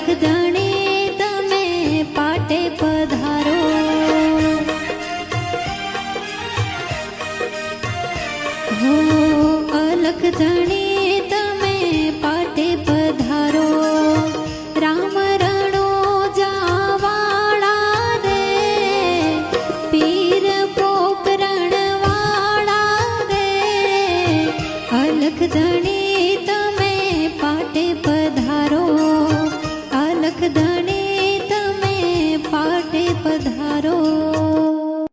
અલખ ધણી તમે પાટે પધારો, હો અલખ ધણી તમે પાટે પધારો. રામ રણો જાવાળા રે, પીર પોકરણ વાળા રે, અલખ ધણી તમે પાટે પધારો.